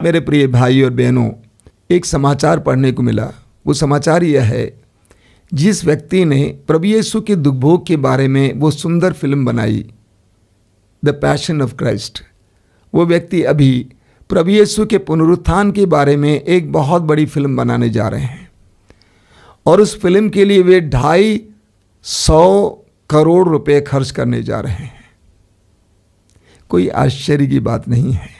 मेरे प्रिय भाई और बहनों, एक समाचार पढ़ने को मिला। वो समाचार यह है, जिस व्यक्ति ने प्रभु यीशु के दुख भोग के बारे में वो सुंदर फिल्म बनाई, द पैशन ऑफ क्राइस्ट, वो व्यक्ति अभी प्रभु यीशु के पुनरुत्थान के बारे में एक बहुत बड़ी फिल्म बनाने जा रहे हैं। और उस फिल्म के लिए वे 250 करोड़ रुपए खर्च करने जा रहे हैं। कोई आश्चर्य की बात नहीं है।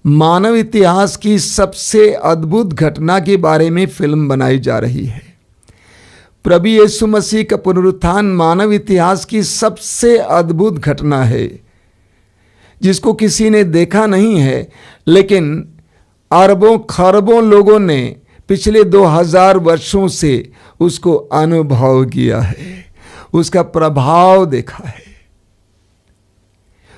मानव इतिहास की सबसे अद्भुत घटना के बारे में फिल्म बनाई जा रही है। प्रभु यीशु मसीह का पुनरुत्थान मानव इतिहास की सबसे अद्भुत घटना है, जिसको किसी ने देखा नहीं है, लेकिन अरबों खरबों लोगों ने पिछले 2000 वर्षों से उसको अनुभव किया है, उसका प्रभाव देखा है।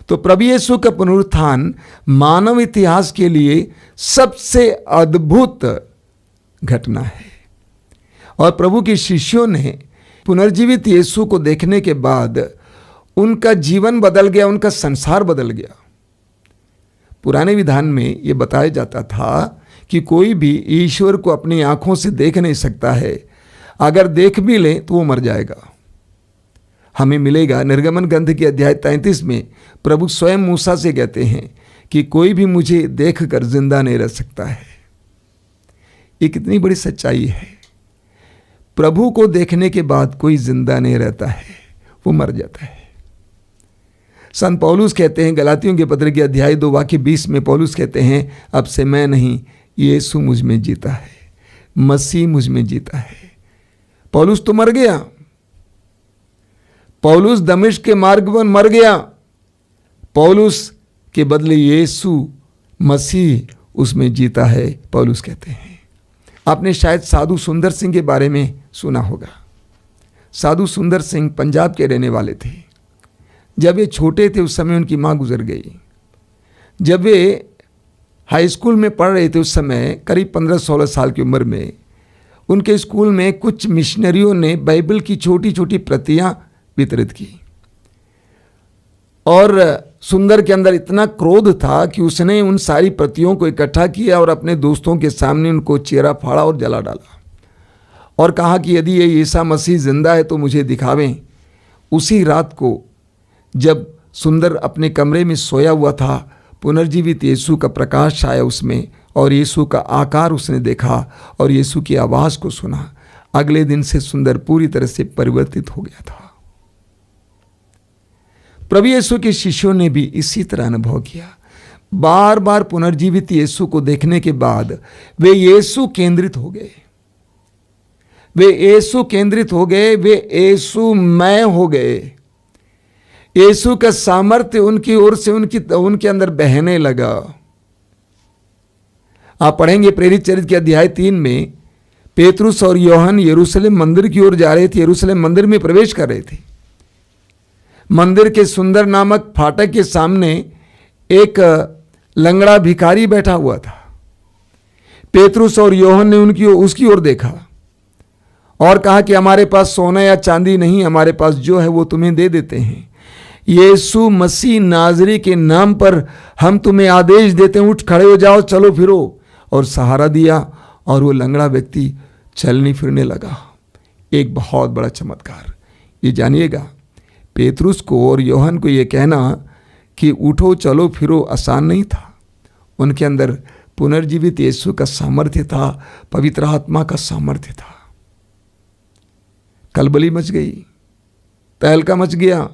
तो प्रभु यीशु का पुनरुत्थान मानव इतिहास के लिए सबसे अद्भुत घटना है। और प्रभु के शिष्यों ने पुनर्जीवित यीशु को देखने के बाद उनका जीवन बदल गया, उनका संसार बदल गया। पुराने विधान में यह बताया जाता था कि कोई भी ईश्वर को अपनी आंखों से देख नहीं सकता है, अगर देख भी ले तो वो मर जाएगा। हमें मिलेगा निर्गमन ग्रंथ के अध्याय 33 में प्रभु स्वयं मूसा से कहते हैं कि कोई भी मुझे देखकर जिंदा नहीं रह सकता है। ये कितनी बड़ी सच्चाई है। प्रभु को देखने के बाद कोई जिंदा नहीं रहता है, वो मर जाता है। संत पौलुस कहते हैं गलातियों के पत्र के अध्याय 2 वाक्य 20 में, पौलुस कहते हैं अब से मैं नहीं, यीशु मुझ में जीता है, मसीह मुझ में जीता है। पौलुस तो मर गया, पौलुस दमिश्क के मार्ग पर मर गया, पौलुस के बदले यीशु मसीह उसमें जीता है, पौलुस कहते हैं। आपने शायद साधु सुंदर सिंह के बारे में सुना होगा। साधु सुंदर सिंह पंजाब के रहने वाले थे। जब वे छोटे थे उस समय उनकी मां गुजर गई। जब वे हाई स्कूल में पढ़ रहे थे उस समय करीब 15-16 साल की उम्र में उनके स्कूल में कुछ मिशनरियों ने बाइबल की छोटी छोटी प्रतियां वितरित की। और सुंदर के अंदर इतना क्रोध था कि उसने उन सारी प्रतियों को इकट्ठा किया और अपने दोस्तों के सामने उनको चेहरा फाड़ा और जला डाला और कहा कि यदि ये ईसा मसीह जिंदा है तो मुझे दिखावें। उसी रात को जब सुंदर अपने कमरे में सोया हुआ था, पुनर्जीवित यीशु का प्रकाश आया उसमें और यीशु का आकार उसने देखा और यीशु की आवाज़ को सुना। अगले दिन से सुंदर पूरी तरह से परिवर्तित हो गया था। प्रभु यीशु के शिष्यों ने भी इसी तरह अनुभव किया। बार बार पुनर्जीवित यीशु को देखने के बाद वे यीशु केंद्रित हो गए, वे यीशु केंद्रित हो गए, वे यीशुमय हो गए। यीशु का सामर्थ्य उनकी ओर से उनके अंदर बहने लगा। आप पढ़ेंगे प्रेरित चरित्र के अध्याय 3 में पेतरुस और यूहन्ना यरूशलेम मंदिर की ओर जा रहे थे, यरूशलेम मंदिर में प्रवेश कर रहे थे। मंदिर के सुंदर नामक फाटक के सामने एक लंगड़ा भिखारी बैठा हुआ था। पेतरुस और यूहन्ना ने उसकी ओर देखा और कहा कि हमारे पास सोना या चांदी नहीं, हमारे पास जो है वो तुम्हें दे देते हैं। यीशु मसीह नाजरी के नाम पर हम तुम्हें आदेश देते हैं, उठ खड़े हो जाओ, चलो फिरो। और सहारा दिया और वो लंगड़ा व्यक्ति चलने फिरने लगा। एक बहुत बड़ा चमत्कार। ये जानिएगा, पेतरुस को और यूहन्ना को ये कहना कि उठो चलो फिरो आसान नहीं था। उनके अंदर पुनर्जीवित यीशु का सामर्थ्य था, पवित्र आत्मा का सामर्थ्य था। कलबली मच गई, तहलका मच गया।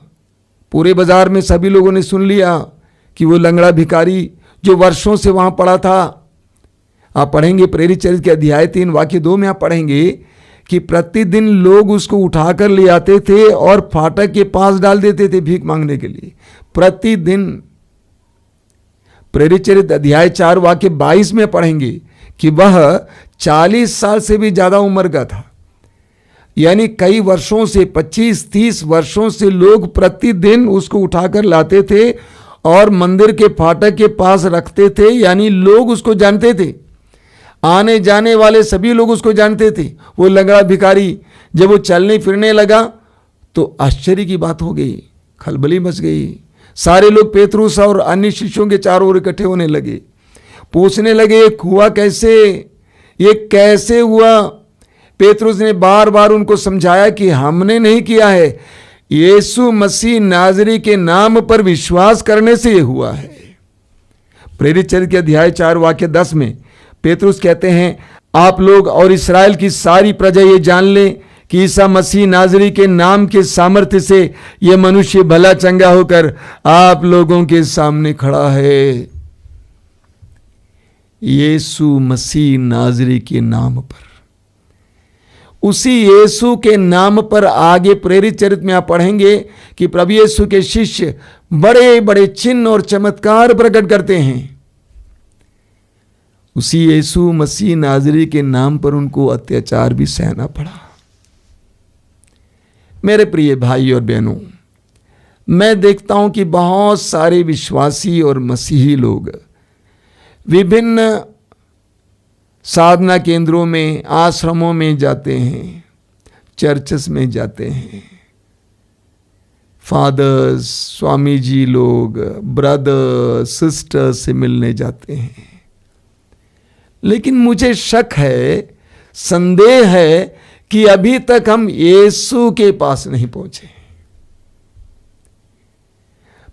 पूरे बाजार में सभी लोगों ने सुन लिया कि वो लंगड़ा भिखारी जो वर्षों से वहां पड़ा था। आप पढ़ेंगे प्रेरित चरित्र के अध्याय 3 वाक्य 2 में आप पढ़ेंगे कि प्रतिदिन लोग उसको उठाकर ले आते थे और फाटक के पास डाल देते थे भीख मांगने के लिए। प्रतिदिन। प्रेरित चरित्र अध्याय 4 वाक्य 22 में पढ़ेंगे कि वह 40 साल से भी ज्यादा उम्र का था। यानी कई वर्षों से 25-30 वर्षों से लोग प्रतिदिन उसको उठाकर लाते थे और मंदिर के फाटक के पास रखते थे। यानी लोग उसको जानते थे, आने जाने वाले सभी लोग उसको जानते थे। वो लंगड़ा भिखारी जब वो चलने फिरने लगा तो आश्चर्य की बात हो गई, खलबली मच गई। सारे लोग पेतरुस और अन्य शिष्यों के चारों ओर इकट्ठे होने लगे। पूछने लगे ये हुआ कैसे, ये कैसे हुआ। पेतरुस ने बार बार उनको समझाया कि हमने नहीं किया है, यीशु मसीह नाजरी के नाम पर विश्वास करने से ये हुआ है। प्रेरित चरित्र के अध्याय 4 वाक्य 10 में पेतरुस कहते हैं, आप लोग और इस्राएल की सारी प्रजा ये जान लें कि ईसा मसीह नाजरी के नाम के सामर्थ्य से यह मनुष्य भला चंगा होकर आप लोगों के सामने खड़ा है। यीशु मसीह नाजरी के नाम पर, उसी यीशु के नाम पर आगे प्रेरित चरित्र में आप पढ़ेंगे कि प्रभु यीशु के शिष्य बड़े बड़े चिन्ह और चमत्कार प्रकट करते हैं। उसी यीशु मसीह नाजरी के नाम पर उनको अत्याचार भी सहना पड़ा। मेरे प्रिय भाई और बहनों, मैं देखता हूं कि बहुत सारे विश्वासी और मसीही लोग विभिन्न साधना केंद्रों में, आश्रमों में जाते हैं, चर्चेस में जाते हैं, फादर्स, स्वामी जी लोग, ब्रदर्स, सिस्टर्स से मिलने जाते हैं। लेकिन मुझे शक है, संदेह है कि अभी तक हम यीशु के पास नहीं पहुंचे।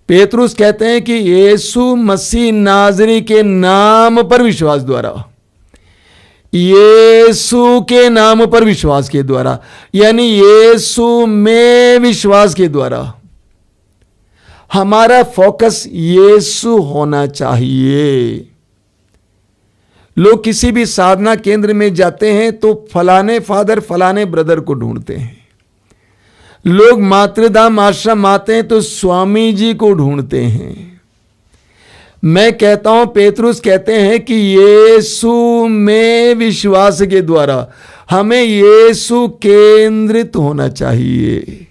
पेतरुस कहते हैं कि यीशु मसीह नाजरी के नाम पर विश्वास द्वारा, यीशु के नाम पर विश्वास के द्वारा, यानी यीशु में विश्वास के द्वारा हमारा फोकस यीशु होना चाहिए। लोग किसी भी साधना केंद्र में जाते हैं तो फलाने फादर, फलाने ब्रदर को ढूंढते हैं। लोग मातृधाम आश्रम आते हैं तो स्वामी जी को ढूंढते हैं। मैं कहता हूं, पेतरुस कहते हैं कि यीशु में विश्वास के द्वारा हमें यीशु केंद्रित होना चाहिए।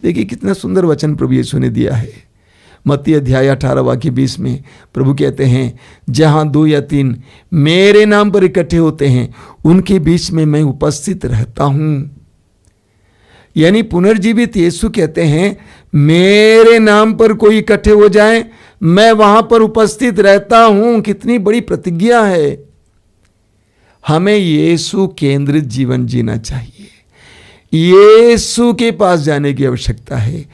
देखिए कितना सुंदर वचन प्रभु यीशु ने दिया है। मत्ती अध्याय 18 वाक्य 20 में प्रभु कहते हैं, जहां 2 या 3 मेरे नाम पर इकट्ठे होते हैं उनके बीच में मैं उपस्थित रहता हूं। यानी पुनर्जीवित यीशु कहते हैं, मेरे नाम पर कोई इकट्ठे हो जाए, मैं वहां पर उपस्थित रहता हूं। कितनी बड़ी प्रतिज्ञा है। हमें यीशु केंद्रित जीवन जीना चाहिए। यीशु के पास जाने की आवश्यकता है।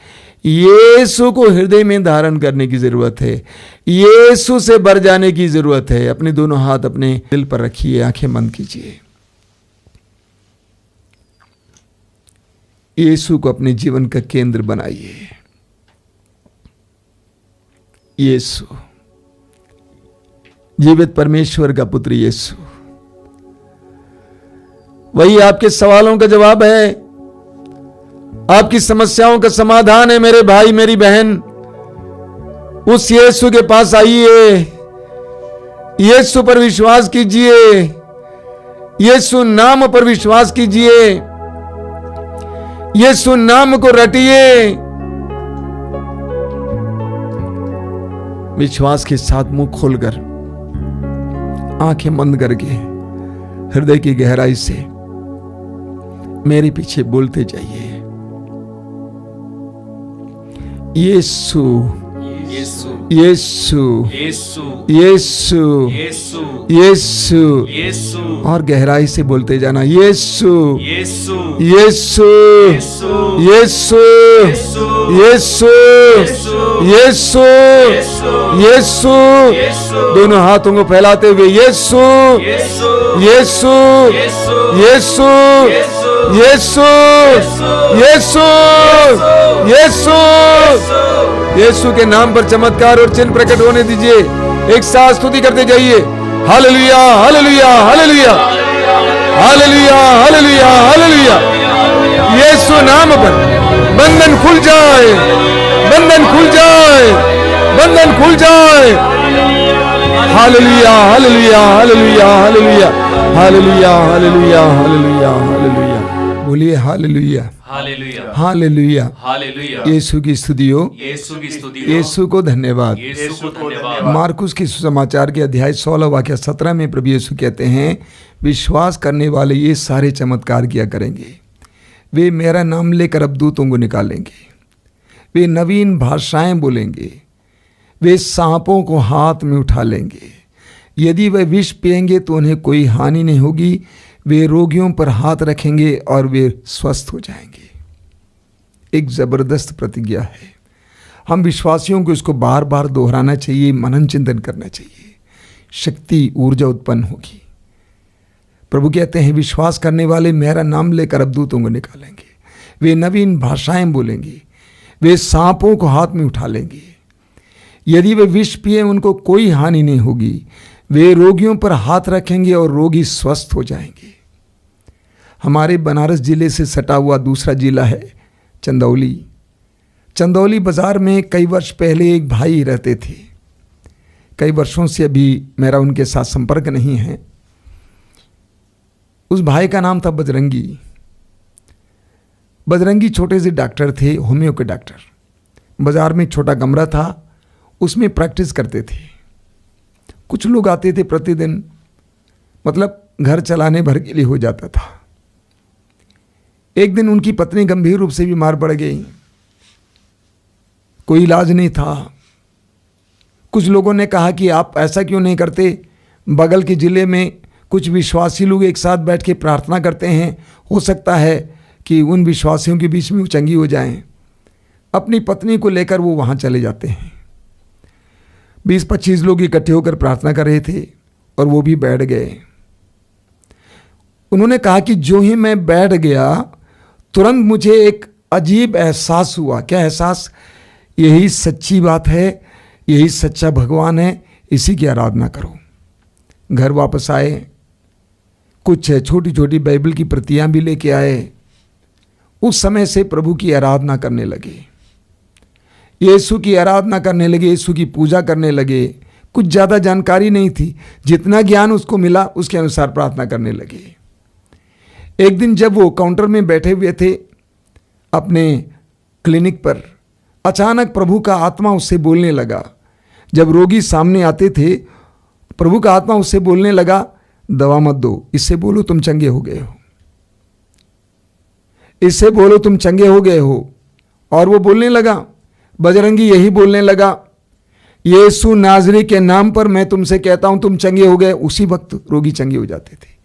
यीशु को हृदय में धारण करने की जरूरत है। यीशु से भर जाने की जरूरत है। अपने दोनों हाथ अपने दिल पर रखिए, आंखें बंद कीजिए। यीशु को अपने जीवन का केंद्र बनाइए। यीशु, जीवित परमेश्वर का पुत्र यीशु, वही आपके सवालों का जवाब है, आपकी समस्याओं का समाधान है। मेरे भाई, मेरी बहन, उस यीशु के पास आइए। यीशु पर विश्वास कीजिए। यीशु नाम पर विश्वास कीजिए। यीशु नाम को रटिए। विश्वास के साथ मुंह खोलकर, आंखें बंद करके, हृदय की गहराई से मेरे पीछे बोलते जाइए, यीशु, यीशु, यीशु, यीशु, यीशु, यीशु, और गहराई से बोलते जाना, यीशु, यीशु, यीशु, यीशु, यीशु, यीशु, यीशु, दोनों हाथों को फैलाते हुए, यीशु, यीशु, यीशु, यीशु, यीशु, यीशु, यीशु के नाम पर चमत्कार और चिन्ह प्रकट होने दीजिए। एक साथ स्तुति करते जाइए। Hallelujah, hallelujah, hallelujah, hallelujah, hallelujah, hallelujah. यीशु नाम पर बंधन खुल जाए, बंधन खुल जाए, बंधन खुल जाए। Hallelujah, hallelujah, hallelujah, hallelujah, hallelujah, hallelujah, hallelujah, hallelujah. बोलिए हालेलुया, हालेलुया, हालेलुया, हालेलुया। यीशु की स्तुति हो, यीशु की स्तुति हो, यीशु को धन्यवाद, यीशु को धन्यवाद। मार्कुस के सुसमाचार के अध्याय 16 वाक्य 17 में प्रभु यीशु कहते हैं, विश्वास करने वाले ये सारे चमत्कार किया करेंगे। वे मेरा नाम लेकर अबदूतों को निकालेंगे, वे नवीन भाषाएं बोलेंगे, वे सांपों को हाथ में उठा लेंगे, यदि वे विष पिएंगे तो उन्हें कोई हानि नहीं होगी, वे रोगियों पर हाथ रखेंगे और वे स्वस्थ हो जाएंगे। एक जबरदस्त प्रतिज्ञा है। हम विश्वासियों को इसको बार बार दोहराना चाहिए, मनन चिंतन करना चाहिए। शक्ति, ऊर्जा उत्पन्न होगी। प्रभु कहते हैं, विश्वास करने वाले मेरा नाम लेकर अबदूतों को निकालेंगे, वे नवीन भाषाएं बोलेंगे, वे सांपों को हाथ में उठा लेंगे, यदि वे विष पिए उनको कोई हानि नहीं होगी, वे रोगियों पर हाथ रखेंगे और रोगी स्वस्थ हो जाएंगे। हमारे बनारस जिले से सटा हुआ दूसरा जिला है चंदौली। चंदौली बाजार में कई वर्ष पहले एक भाई रहते थे। कई वर्षों से अभी मेरा उनके साथ संपर्क नहीं है। उस भाई का नाम था बजरंगी। बजरंगी छोटे से डॉक्टर थे, होम्यो के डॉक्टर। बाजार में छोटा कमरा था, उसमें प्रैक्टिस करते थे। कुछ लोग आते थे प्रतिदिन, मतलब घर चलाने भर के लिए हो जाता था। एक दिन उनकी पत्नी गंभीर रूप से बीमार पड़ गई, कोई इलाज नहीं था। कुछ लोगों ने कहा कि आप ऐसा क्यों नहीं करते, बगल के जिले में कुछ विश्वासी लोग एक साथ बैठ के प्रार्थना करते हैं, हो सकता है कि उन विश्वासियों के बीच में वो चंगी हो जाएं। अपनी पत्नी को लेकर वो वहाँ चले जाते हैं। 20-25 लोग इकट्ठे होकर प्रार्थना कर रहे थे और वो भी बैठ गए। उन्होंने कहा कि जो ही मैं बैठ गया तुरंत मुझे एक अजीब एहसास हुआ। क्या एहसास? यही सच्ची बात है, यही सच्चा भगवान है, इसी की आराधना करो। घर वापस आए, कुछ छोटी छोटी बाइबल की प्रतियां भी लेके आए। उस समय से प्रभु की आराधना करने लगे, यीशु की आराधना करने लगे, यीशु की पूजा करने लगे। कुछ ज़्यादा जानकारी नहीं थी, जितना ज्ञान उसको मिला उसके अनुसार प्रार्थना करने लगे। एक दिन जब वो काउंटर में बैठे हुए थे अपने क्लिनिक पर, अचानक प्रभु का आत्मा उससे बोलने लगा। जब रोगी सामने आते थे, प्रभु का आत्मा उससे बोलने लगा, दवा मत दो, इससे बोलो तुम चंगे हो गए हो, इससे बोलो तुम चंगे हो गए हो। और वो बोलने लगा, बजरंगी यही बोलने लगा, यीशु नाजरी के नाम पर मैं तुमसे कहता हूं तुम चंगे हो गए। उसी वक्त रोगी चंगे हो जाते थे।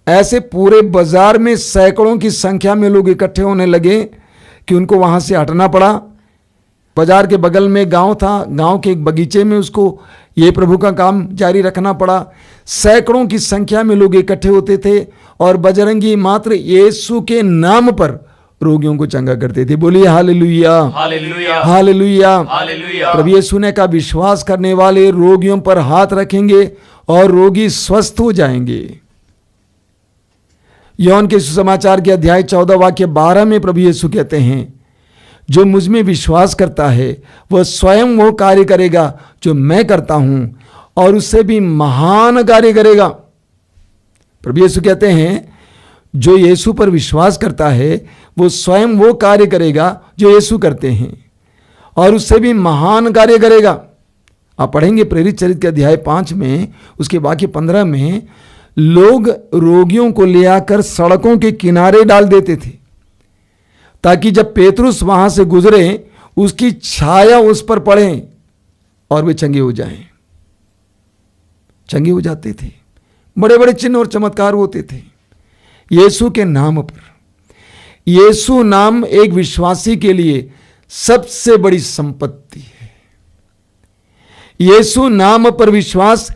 ऐसे पूरे बाजार में सैकड़ों की संख्या में लोग इकट्ठे होने लगे कि उनको वहां से हटना पड़ा। बाजार के बगल में गांव था, गांव के एक बगीचे में उसको ये प्रभु का काम जारी रखना पड़ा। सैकड़ों की संख्या में लोग इकट्ठे होते थे और बजरंगी मात्र यीशु के नाम पर रोगियों को चंगा करते थे। बोलिए हालेलुया, हालेलुया, हालेलुया, हालेलुया। प्रभु यीशु ने कहा, विश्वास करने वाले रोगियों पर हाथ रखेंगे और रोगी स्वस्थ हो जाएंगे। यूहन्ना के सुसमाचार के अध्याय 14 वाक्य 12 में प्रभु यीशु कहते हैं, जो मुझ में विश्वास करता है वह स्वयं वो कार्य करेगा जो मैं करता हूं और उससे भी महान कार्य करेगा। प्रभु यीशु कहते हैं, जो यीशु पर विश्वास करता है वो स्वयं वो कार्य करेगा जो यीशु करते हैं और उससे भी महान कार्य करेगा। आप पढ़ेंगे प्रेरित चरित्र के अध्याय 5 में, उसके वाक्य 15 में, लोग रोगियों को ले आकर सड़कों के किनारे डाल देते थे ताकि जब पेतरुस वहां से गुजरे उसकी छाया उस पर पड़े और वे चंगे हो जाएं। चंगे हो जाते थे। बड़े बड़े चिन्ह और चमत्कार होते थे यीशु के नाम पर। यीशु नाम एक विश्वासी के लिए सबसे बड़ी संपत्ति है। यीशु नाम पर विश्वास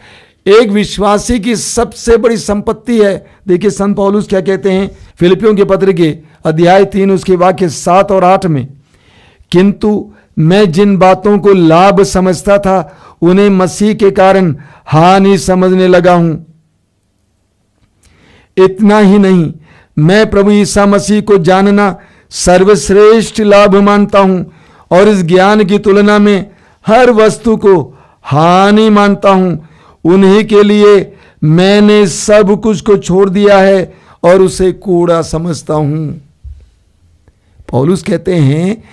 एक विश्वासी की सबसे बड़ी संपत्ति है। देखिए संत पौलुस क्या कहते हैं फिलिपियों के पत्र के अध्याय 3 उसके वाक्य 7 और 8 में, किंतु मैं जिन बातों को लाभ समझता था उन्हें मसीह के कारण हानि समझने लगा हूं। इतना ही नहीं, मैं प्रभु ईसा मसीह को जानना सर्वश्रेष्ठ लाभ मानता हूं और इस ज्ञान की तुलना में हर वस्तु को हानि मानता हूं। उन्हीं के लिए मैंने सब कुछ को छोड़ दिया है और उसे कूड़ा समझता हूं। पौलुस कहते हैं,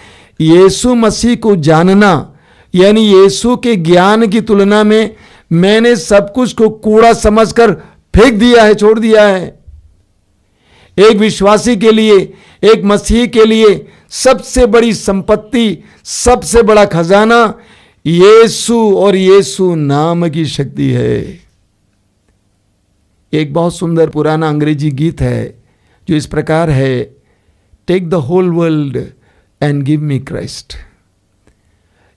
यीशु मसीह को जानना यानी यीशु के ज्ञान की तुलना में मैंने सब कुछ को कूड़ा समझकर फेंक दिया है, छोड़ दिया है। एक विश्वासी के लिए, एक मसीह के लिए सबसे बड़ी संपत्ति, सबसे बड़ा खजाना यीशु और यीशु नाम की शक्ति है। एक बहुत सुंदर पुराना अंग्रेजी गीत है जो इस प्रकार है, take the whole world and give me Christ,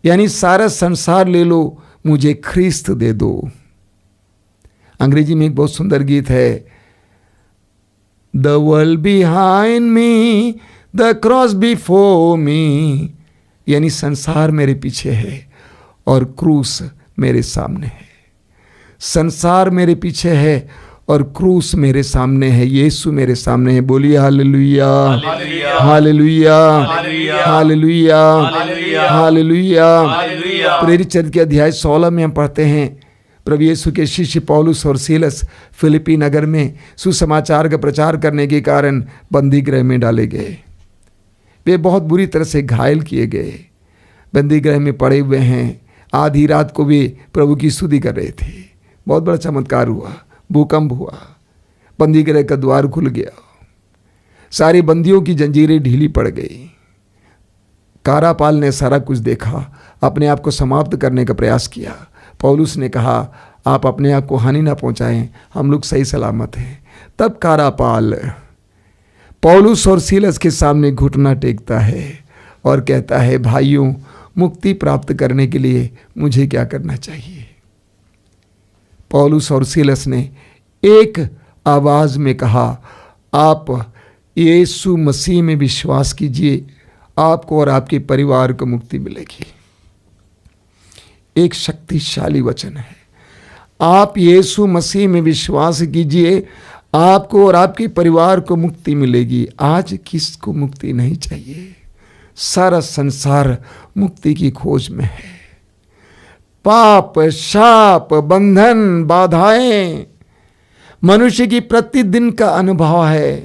यानी सारा संसार ले लो, मुझे ख्रिस्त दे दो। अंग्रेजी में एक बहुत सुंदर गीत है, the world behind me, the cross before me, यानी संसार मेरे पीछे है और क्रूस मेरे सामने है। संसार मेरे पीछे है और क्रूस मेरे सामने है, यीशु मेरे सामने है। बोलिए हालेलुया, हालेलुया, हालेलुया, हालेलुया। प्रेरित चरित्र के अध्याय 16 में हम पढ़ते हैं, प्रभु यीशु के शिष्य पौलुस और सीलस फिलिप्पी नगर में सुसमाचार का प्रचार करने के कारण बंदी गृह में डाले गए। वे बहुत बुरी तरह से घायल किए गए, बंदी गृह में पड़े हुए हैं। आधी रात को वे प्रभु की स्तुति कर रहे थे। बहुत बड़ा चमत्कार हुआ, भूकंप हुआ, बंदी गृह का द्वार खुल गया, सारे बंदियों की जंजीरें ढीली पड़ गई। कारापाल ने सारा कुछ देखा, अपने आप को समाप्त करने का प्रयास किया। पौलुस ने कहा, आप अपने आप को हानि ना पहुंचाएं, हम लोग सही सलामत हैं। तब कारापाल पौलुस और सीलस के सामने घुटना टेकता है और कहता है, भाइयों, मुक्ति प्राप्त करने के लिए मुझे क्या करना चाहिए? पौलुस और सीलस ने एक आवाज में कहा, आप यीशु मसीह में विश्वास कीजिए, आपको और आपके परिवार को मुक्ति मिलेगी। एक शक्तिशाली वचन है। आप यीशु मसीह में विश्वास कीजिए, आपको और आपके परिवार को मुक्ति मिलेगी। आज किसको मुक्ति नहीं चाहिए? सारा संसार मुक्ति की खोज में है। पाप, शाप, बंधन, बाधाएं मनुष्य की प्रतिदिन का अनुभव है।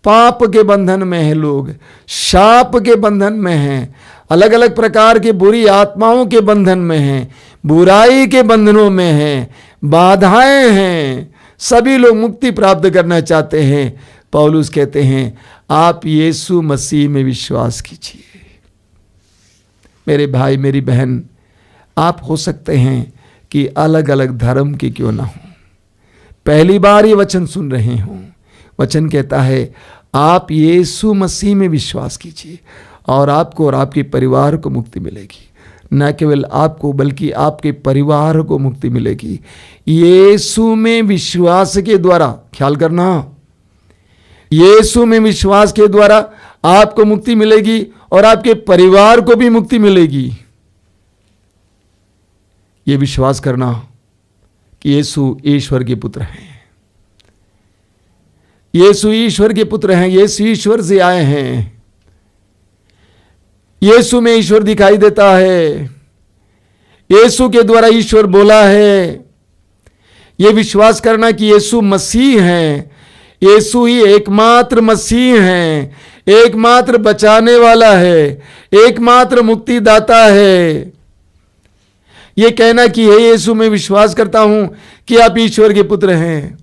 पाप के बंधन में है लोग, शाप के बंधन में हैं, अलग अलग प्रकार के बुरी आत्माओं के बंधन में हैं, बुराई के बंधनों में हैं, बाधाएं हैं। सभी लोग मुक्ति प्राप्त करना चाहते हैं। पौलुस कहते हैं, आप यीशु मसीह में विश्वास कीजिए। मेरे भाई, मेरी बहन, आप हो सकते हैं कि अलग अलग धर्म के क्यों ना हो, पहली बार ये वचन सुन रहे हों। वचन कहता है, आप यीशु मसीह में विश्वास कीजिए और आपको और आपके परिवार को मुक्ति मिलेगी। न केवल आपको बल्कि आपके परिवार को मुक्ति मिलेगी। यीशु में विश्वास के द्वारा, ख्याल करना, यीशु में विश्वास के द्वारा आपको मुक्ति मिलेगी और आपके परिवार को भी मुक्ति मिलेगी। ये विश्वास करना कि यीशु ईश्वर के पुत्र हैं, यीशु ईश्वर के पुत्र हैं, यीशु ईश्वर से आए हैं, यीशु में ईश्वर दिखाई देता है, यीशु के द्वारा ईश्वर बोला है। यह विश्वास करना कि यीशु मसीह हैं, यीशु ही एकमात्र मसीह हैं, एकमात्र बचाने वाला है, एकमात्र मुक्तिदाता है। यह कहना कि हे यीशु, मैं विश्वास करता हूं कि आप ईश्वर के पुत्र हैं।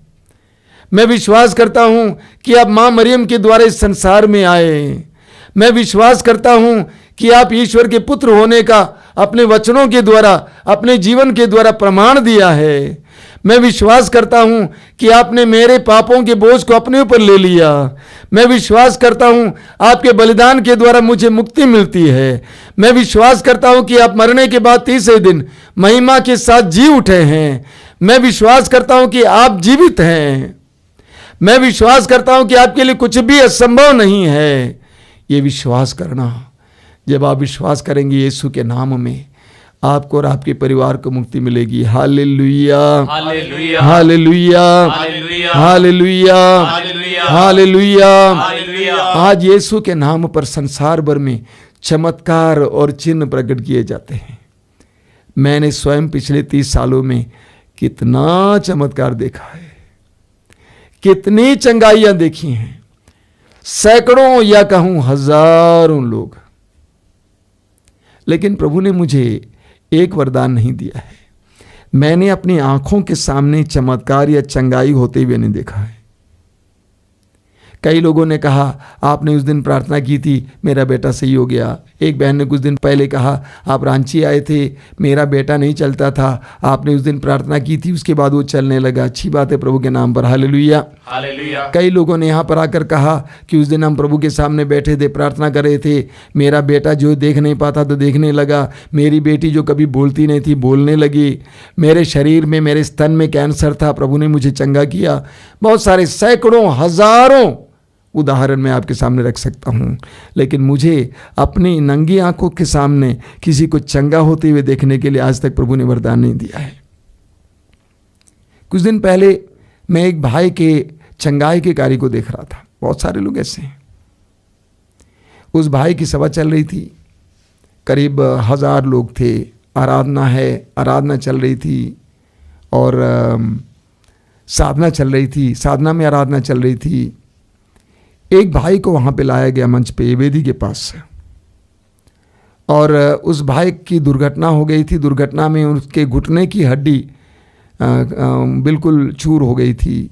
मैं विश्वास करता हूं कि आप मां मरियम के द्वारा इस संसार में आए। मैं विश्वास करता हूं कि आप ईश्वर के पुत्र होने का अपने वचनों के द्वारा, अपने जीवन के द्वारा प्रमाण दिया है। मैं विश्वास करता हूं कि आपने मेरे पापों के बोझ को अपने ऊपर ले लिया। मैं विश्वास करता हूं आपके बलिदान के द्वारा मुझे मुक्ति मिलती है। मैं विश्वास करता हूं कि आप मरने के बाद तीसरे दिन महिमा के साथ जी उठे हैं। मैं विश्वास करता हूं कि आप जीवित हैं। मैं विश्वास करता हूं कि आपके लिए कुछ भी असंभव नहीं है। ये विश्वास करना, जब आप विश्वास करेंगे यीशु के नाम में, आपको और आपके परिवार को मुक्ति मिलेगी। Hallelujah, hallelujah, hallelujah, hallelujah, hallelujah. आज यीशु के नाम पर संसार भर में चमत्कार और चिन्ह प्रकट किए जाते हैं। मैंने स्वयं पिछले 30 सालों में कितना चमत्कार देखा है, कितनी चंगाइयां देखी हैं। सैकड़ों या कहूं हजारों लोग। लेकिन प्रभु ने मुझे एक वरदान नहीं दिया है। मैंने अपनी आंखों के सामने चमत्कार या चंगाई होते हुए नहीं देखा है। कई लोगों ने कहा आपने उस दिन प्रार्थना की थी, मेरा बेटा सही हो गया। एक बहन ने कुछ दिन पहले कहा आप रांची आए थे, मेरा बेटा नहीं चलता था, आपने उस दिन प्रार्थना की थी, उसके बाद वो चलने लगा। अच्छी बात है प्रभु के नाम पर, हालेलुया हालेलुया। कई लोगों ने यहाँ पर आकर कहा कि उस दिन हम प्रभु के सामने बैठे थे, प्रार्थना कर रहे थे, मेरा बेटा जो देख नहीं पाता तो देखने लगा, मेरी बेटी जो कभी बोलती नहीं थी बोलने लगी, मेरे शरीर में मेरे स्तन में कैंसर था, प्रभु ने मुझे चंगा किया। बहुत सारे सैकड़ों हजारों उदाहरण मैं आपके सामने रख सकता हूँ, लेकिन मुझे अपनी नंगी आंखों के सामने किसी को चंगा होते हुए देखने के लिए आज तक प्रभु ने वरदान नहीं दिया है। कुछ दिन पहले मैं एक भाई के चंगाई के कार्य को देख रहा था। बहुत सारे लोग ऐसे हैं। उस भाई की सभा चल रही थी, करीब 1000 लोग थे, आराधना चल रही थी और साधना चल रही थी, साधना में आराधना चल रही थी। एक भाई को वहाँ पे लाया गया मंच पे, वेदी के पास से, और उस भाई की दुर्घटना हो गई थी। दुर्घटना में उसके घुटने की हड्डी बिल्कुल चूर हो गई थी।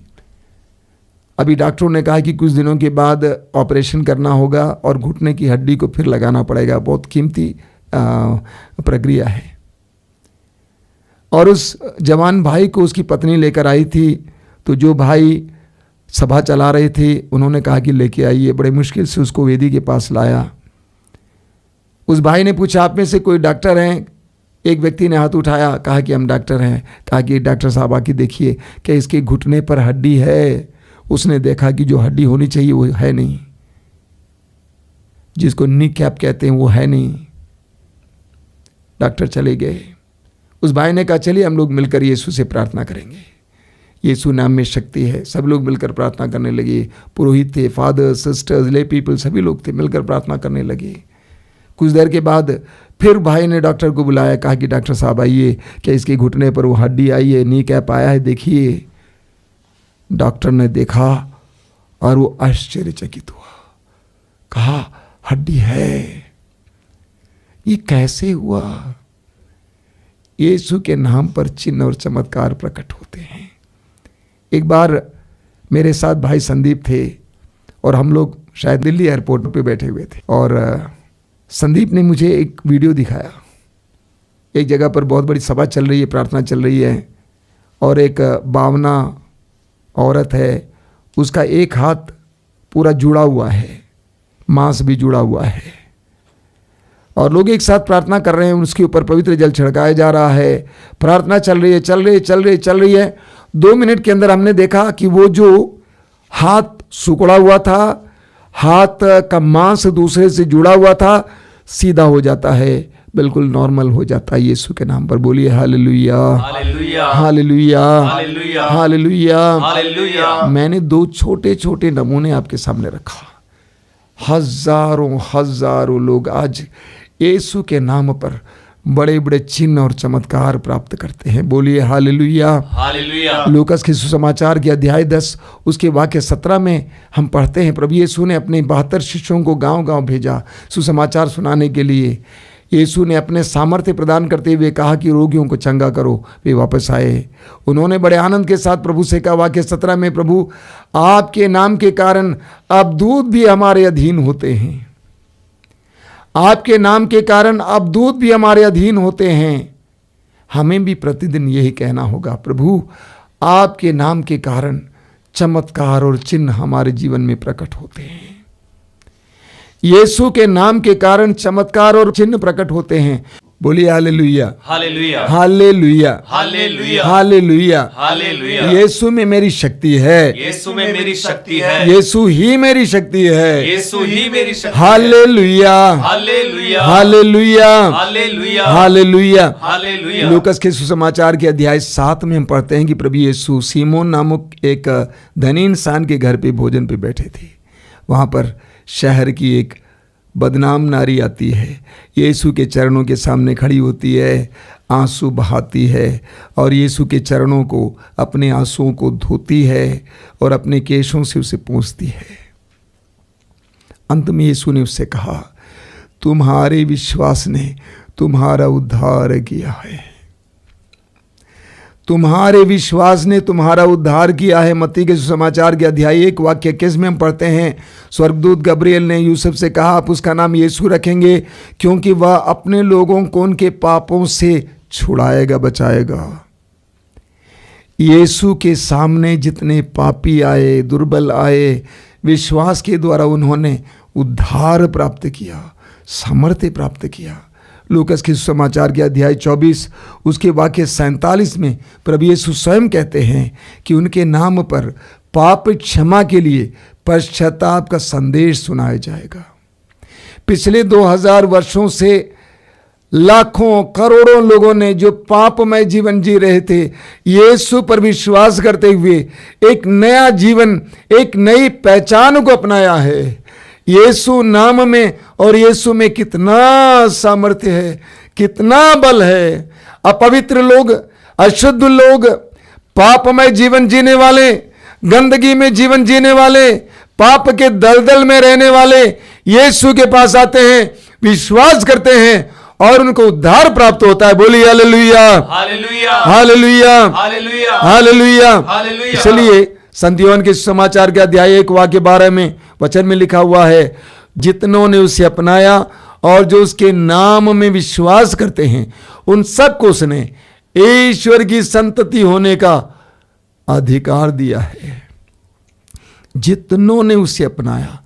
अभी डॉक्टरों ने कहा कि कुछ दिनों के बाद ऑपरेशन करना होगा और घुटने की हड्डी को फिर लगाना पड़ेगा। बहुत कीमती प्रक्रिया है। और उस जवान भाई को उसकी पत्नी लेकर आई थी, तो जो भाई सभा चला रहे थे उन्होंने कहा कि लेके आइए। बड़े मुश्किल से उसको वेदी के पास लाया। उस भाई ने पूछा आप में से कोई डॉक्टर हैं? एक व्यक्ति ने हाथ उठाया, कहा कि हम डॉक्टर हैं। कहा कि डॉक्टर साहब आके देखिए क्या इसके घुटने पर हड्डी है। उसने देखा कि जो हड्डी होनी चाहिए वो है नहीं, जिसको नी कैप कहते हैं वो है नहीं। डॉक्टर चले गए। उस भाई ने कहा चलिए हम लोग मिलकर यीशु से प्रार्थना करेंगे, यीशु नाम में शक्ति है। सब लोग मिलकर प्रार्थना करने लगे। पुरोहित थे, फादर्स, सिस्टर्स, ले पीपल, सभी लोग थे, मिलकर प्रार्थना करने लगे। कुछ देर के बाद फिर भाई ने डॉक्टर को बुलाया, कहा कि डॉक्टर साहब आइए, क्या इसके घुटने पर वो हड्डी आई है, नी कैप आया है, देखिए। डॉक्टर ने देखा और वो आश्चर्यचकित हुआ, कहा हड्डी है, ये कैसे हुआ? यीशु के नाम पर चिन्ह और चमत्कार प्रकट होते हैं। एक बार मेरे साथ भाई संदीप थे और हम लोग शायद दिल्ली एयरपोर्ट पे बैठे हुए थे, और संदीप ने मुझे एक वीडियो दिखाया। एक जगह पर बहुत बड़ी सभा चल रही है, प्रार्थना चल रही है, और एक बावना औरत है, उसका एक हाथ पूरा जुड़ा हुआ है, मांस भी जुड़ा हुआ है, और लोग एक साथ प्रार्थना कर रहे हैं। उसके ऊपर पवित्र जल छिड़काया जा रहा है। प्रार्थना चल रही है। 2 मिनट के अंदर हमने देखा कि वो जो हाथ सिकुड़ा हुआ था, हाथ का मांस दूसरे से जुड़ा हुआ था, सीधा हो जाता है, बिल्कुल नॉर्मल हो जाता है। यीशु के नाम पर बोलिए hallelujah hallelujah hallelujah hallelujah hallelujah. मैंने 2 छोटे छोटे नमूने आपके सामने रखा। हजारों लोग आज यीशु के नाम पर बड़े बड़े चिन्ह और चमत्कार प्राप्त करते हैं। बोलिए हालेलुया हालेलुया। लूकास के सुसमाचार के अध्याय 10 उसके वाक्य 17 में हम पढ़ते हैं, प्रभु यीशु ने अपने 72 शिष्यों को गांव-गांव भेजा सुसमाचार सुनाने के लिए। यीशु ने अपने सामर्थ्य प्रदान करते हुए कहा कि रोगियों को चंगा करो। वे वापस आए। उन्होंने बड़े आनंद के साथ प्रभु से कहा, वाक्य 17 में, प्रभु आपके नाम के कारण अब दूत भी हमारे अधीन होते हैं। आपके नाम के कारण अब दूत भी हमारे अधीन होते हैं। हमें भी प्रतिदिन यही कहना होगा, प्रभु आपके नाम के कारण चमत्कार और चिन्ह हमारे जीवन में प्रकट होते हैं। यीशु के नाम के कारण चमत्कार और चिन्ह प्रकट होते हैं। बोलिए hallelujah hallelujah hallelujah hallelujah hallelujah hallelujah. यीशु में मेरी शक्ति है, यीशु में मेरी शक्ति है, यीशु ही मेरी शक्ति है, यीशु ही मेरी शक्ति है। Hallelujah hallelujah hallelujah hallelujah hallelujah hallelujah. Lucas के सुसमाचार के अध्याय 7 में हम पढ़ते हैं कि प्रभु यीशु सीमोन नामक एक धनी इंसान के घर पे भोजन पे बैठे थे। वहाँ पर शहर की एक बदनाम नारी आती है, यीशु के चरणों के सामने खड़ी होती है, आंसू बहाती है और यीशु के चरणों को, अपने आंसुओं को धोती है और अपने केशों से उसे पोंछती है। अंत में यीशु ने उससे कहा, तुम्हारे विश्वास ने तुम्हारा उद्धार किया है, तुम्हारे विश्वास ने तुम्हारा उद्धार किया है। मत्ती के सुसमाचार के अध्याय 1 वाक्य 21 में हम पढ़ते हैं, स्वर्गदूत गब्रिएल ने यूसुफ से कहा, आप उसका नाम यीशु रखेंगे, क्योंकि वह अपने लोगों को उनके पापों से छुड़ाएगा, बचाएगा। यीशु के सामने जितने पापी आए, दुर्बल आए, विश्वास के द्वारा उन्होंने उद्धार प्राप्त किया, सामर्थ्य प्राप्त किया। लूकास के सुसमाचार के अध्याय 24 उसके वाक्य 47 में प्रभु यीशु स्वयं कहते हैं कि उनके नाम पर पाप क्षमा के लिए पश्चाताप का संदेश सुनाया जाएगा। पिछले 2000 वर्षों से लाखों करोड़ों लोगों ने जो पापमय जीवन जी रहे थे, यीशु पर विश्वास करते हुए एक नया जीवन, एक नई पहचान को अपनाया है। यीशु नाम में और यीशु में कितना सामर्थ्य है, कितना बल है। अपवित्र लोग, अशुद्ध लोग, पापमय जीवन जीने वाले, गंदगी में जीवन जीने वाले, पाप के दलदल में रहने वाले यीशु के पास आते हैं, विश्वास करते हैं और उनको उद्धार प्राप्त होता है। बोलिए hallelujah, hallelujah, hallelujah, hallelujah, hallelujah. Hallelujah. इसलिए संत यूहन्ना के समाचार के अध्याय 1 वाक्य 12 में वचन में लिखा हुआ है, जितनों ने उसे अपनाया और जो उसके नाम में विश्वास करते हैं, उन सबको उसने ईश्वर की संतति होने का अधिकार दिया है। जितनों ने उसे अपनाया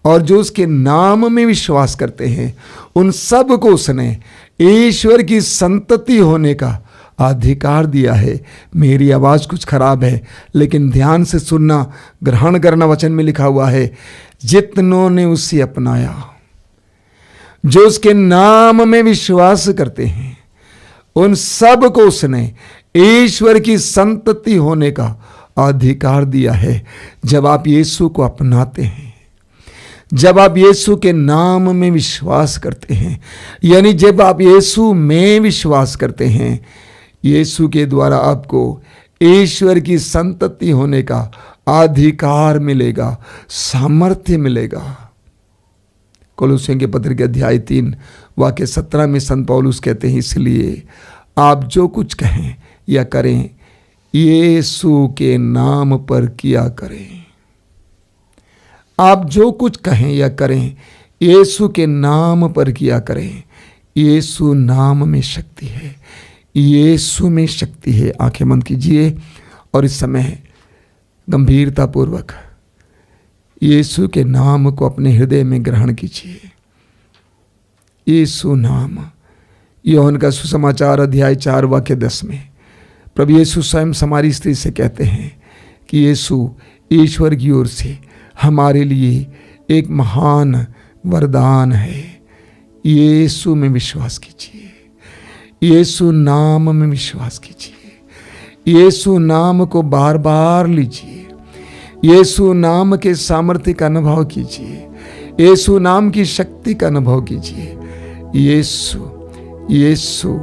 और जो उसके नाम में विश्वास करते हैं, उन सब को उसने ईश्वर की संतति होने का अधिकार दिया है। मेरी आवाज़ कुछ खराब है, लेकिन ध्यान से सुनना, ग्रहण करना। वचन में लिखा हुआ है, जितनों ने उसे अपनाया, जो उसके नाम में विश्वास करते हैं, उन सब को उसने ईश्वर की संतति होने का अधिकार दिया है। जब आप यीशु को अपनाते हैं, जब आप यीशु के नाम में विश्वास करते हैं, यानी जब आप यीशु में विश्वास करते हैं, यीशु के द्वारा आपको ईश्वर की संतति होने का अधिकार मिलेगा, सामर्थ्य मिलेगा। कोलोसियों के पत्र के अध्याय 3 वाक्य 17 में संत पौलुस कहते हैं, इसलिए आप जो कुछ कहें या करें, यीशु के नाम पर किया करें। आप जो कुछ कहें या करें, यीशु के नाम पर किया करें। यीशु नाम में शक्ति है, यीशु में शक्ति है। आंखें बंद कीजिए और इस समय गंभीरतापूर्वक यीशु के नाम को अपने हृदय में ग्रहण कीजिए। यीशु नाम, यूहन्ना का सुसमाचार अध्याय 4 वाक्य 10 में प्रभु यीशु स्वयं समारी स्त्री से कहते हैं कि यीशु ईश्वर की ओर से हमारे लिए एक महान वरदान है। यीशु में विश्वास कीजिए, यीशु नाम में विश्वास कीजिए, यीशु नाम को बार बार लीजिए, यीशु नाम के सामर्थ्य का अनुभव कीजिए, यीशु नाम की शक्ति का अनुभव कीजिए। यीशु, यीशु,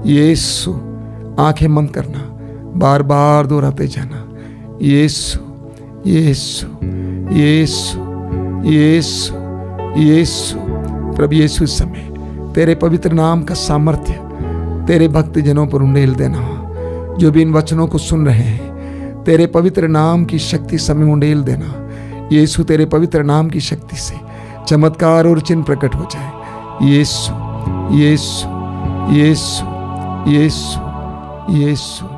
यीशु। आंखें बंद करना, बार बार दोहराते जाना, यीशु, यीशु, यीशु, यीशु, यीशु। प्रभु यीशु इस समय तेरे पवित्र नाम का सामर्थ्य तेरे भक्त जनों पर उंडेल देना। जो भी इन वचनों को सुन रहे हैं, तेरे पवित्र नाम की शक्ति समय उंडेल देना। यीशु, तेरे पवित्र नाम की शक्ति से चमत्कार और चिन्ह प्रकट हो जाए। यीशु, यीशु, यीशु, यीशु, यीशु।